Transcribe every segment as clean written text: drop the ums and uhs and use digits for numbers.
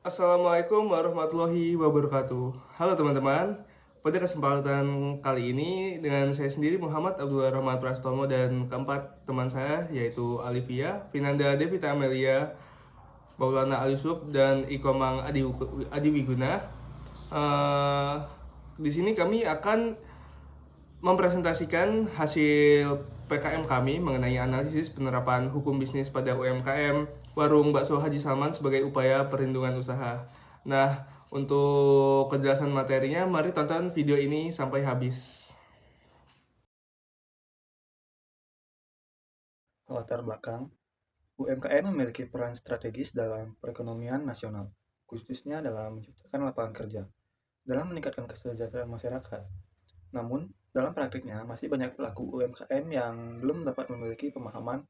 Assalamualaikum warahmatullahi wabarakatuh. Halo teman-teman, pada kesempatan kali ini dengan saya sendiri Muhammad Abdul Rahman Prastomo dan keempat teman saya yaitu Alivia, Vinanda Devita Amelia, Maulana Ali Yusuf dan Ikomang Adi Wiguna. Eh, di sini kami akan mempresentasikan hasil PKM kami mengenai analisis penerapan hukum bisnis pada UMKM Warung Bakso Haji Salman sebagai upaya perlindungan usaha. Nah, untuk kejelasan materinya, mari tonton video ini sampai habis. Latar belakang, UMKM memiliki peran strategis dalam perekonomian nasional, khususnya dalam menciptakan lapangan kerja, dalam meningkatkan kesejahteraan masyarakat. Namun, dalam praktiknya masih banyak pelaku UMKM yang belum dapat memiliki pemahaman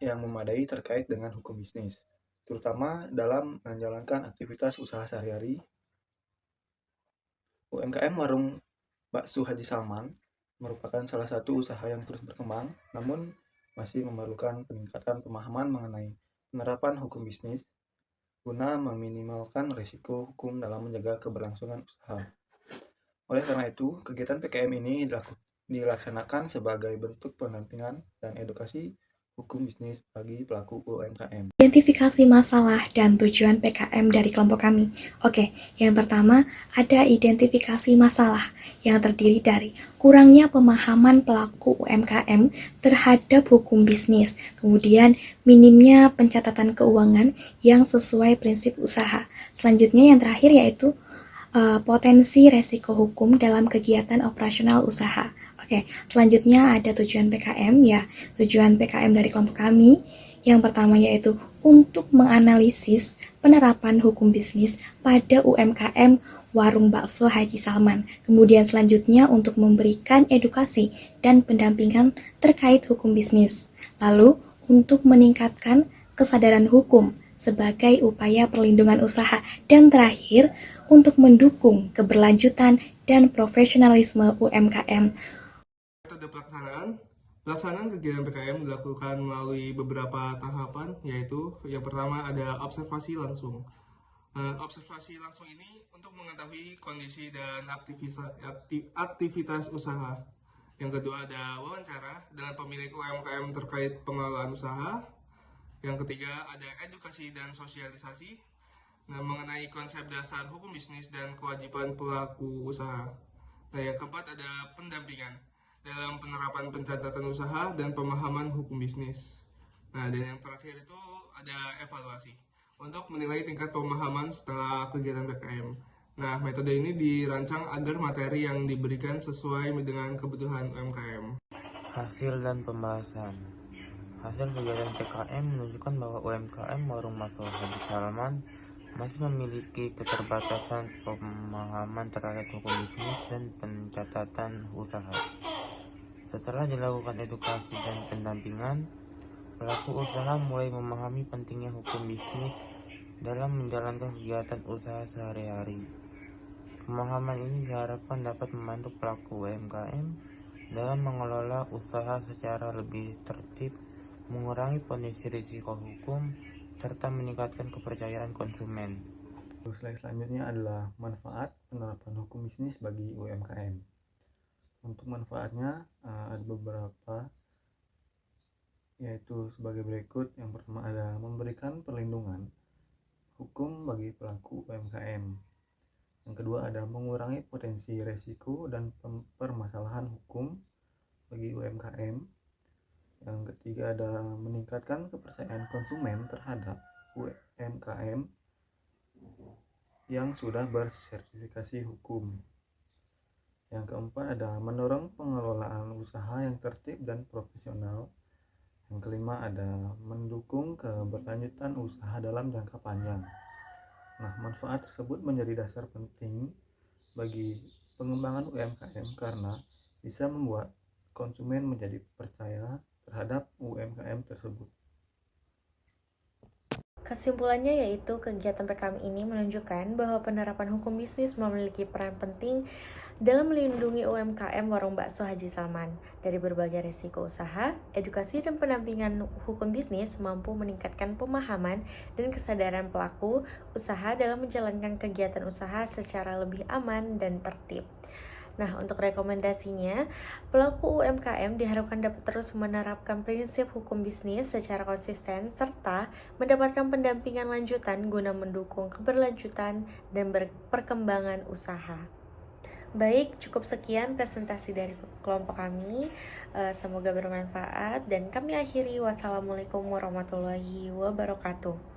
yang memadai terkait dengan hukum bisnis, terutama dalam menjalankan aktivitas usaha sehari-hari. UMKM Warung Bakso Haji Salman merupakan salah satu usaha yang terus berkembang, namun masih memerlukan peningkatan pemahaman mengenai penerapan hukum bisnis guna meminimalkan risiko hukum dalam menjaga keberlangsungan usaha. Oleh karena itu, kegiatan PKM ini dilaksanakan sebagai bentuk pendampingan dan edukasi hukum bisnis bagi pelaku UMKM. Identifikasi masalah dan tujuan PKM dari kelompok kami. Oke, yang pertama ada identifikasi masalah yang terdiri dari kurangnya pemahaman pelaku UMKM terhadap hukum bisnis, kemudian minimnya pencatatan keuangan yang sesuai prinsip usaha. Selanjutnya yang terakhir yaitu potensi resiko hukum dalam kegiatan operasional usaha. Oke, selanjutnya ada tujuan PKM ya. Tujuan PKM dari kelompok kami yang pertama yaitu untuk menganalisis penerapan hukum bisnis pada UMKM Warung Bakso Haji Salman. Kemudian selanjutnya untuk memberikan edukasi dan pendampingan terkait hukum bisnis. Lalu untuk meningkatkan kesadaran hukum sebagai upaya perlindungan usaha. Dan terakhir, untuk mendukung keberlanjutan dan profesionalisme UMKM. Metode pelaksanaan kegiatan PKM dilakukan melalui beberapa tahapan, yaitu yang pertama ada observasi langsung. Observasi langsung ini untuk mengetahui kondisi dan aktivitas usaha. Yang kedua ada wawancara dengan pemilik UMKM terkait pengelolaan usaha. Yang ketiga ada edukasi dan sosialisasi mengenai konsep dasar hukum bisnis dan kewajiban pelaku usaha. Nah, yang keempat ada pendampingan dalam penerapan pencatatan usaha dan pemahaman hukum bisnis. Nah, dan yang terakhir itu ada evaluasi untuk menilai tingkat pemahaman setelah kegiatan PKM. Nah, metode ini dirancang agar materi yang diberikan sesuai dengan kebutuhan UMKM. Hasil dan pembahasan. Hasil kegiatan PKM menunjukkan bahwa UMKM Warung Bakso Haji Salman masih memiliki keterbatasan pemahaman terhadap hukum bisnis dan pencatatan usaha. Setelah dilakukan edukasi dan pendampingan, pelaku usaha mulai memahami pentingnya hukum bisnis dalam menjalankan kegiatan usaha sehari-hari. Pemahaman ini diharapkan dapat membantu pelaku UMKM dalam mengelola usaha secara lebih tertib, mengurangi potensi risiko hukum, serta meningkatkan kepercayaan konsumen. Slide selanjutnya adalah manfaat penerapan hukum bisnis bagi UMKM. Untuk manfaatnya ada beberapa, yaitu sebagai berikut. Yang pertama ada memberikan perlindungan hukum bagi pelaku UMKM. Yang kedua ada mengurangi potensi resiko dan permasalahan hukum bagi UMKM. Yang ketiga ada meningkatkan kepercayaan konsumen terhadap UMKM yang sudah bersertifikasi hukum. Yang keempat ada mendorong pengelolaan usaha yang tertib dan profesional. Yang kelima ada mendukung keberlanjutan usaha dalam jangka panjang. Nah, manfaat tersebut menjadi dasar penting bagi pengembangan UMKM karena bisa membuat konsumen menjadi percaya terhadap UMKM tersebut. Kesimpulannya yaitu kegiatan PKM ini menunjukkan bahwa penerapan hukum bisnis memiliki peran penting dalam melindungi UMKM warung bakso Haji Salman dari berbagai risiko usaha. Edukasi dan pendampingan hukum bisnis mampu meningkatkan pemahaman dan kesadaran pelaku usaha dalam menjalankan kegiatan usaha secara lebih aman dan tertib. Nah, untuk rekomendasinya, pelaku UMKM diharapkan dapat terus menerapkan prinsip hukum bisnis secara konsisten serta mendapatkan pendampingan lanjutan guna mendukung keberlanjutan dan perkembangan usaha. Baik, cukup sekian presentasi dari kelompok kami. Semoga bermanfaat dan kami akhiri. Wassalamualaikum warahmatullahi wabarakatuh.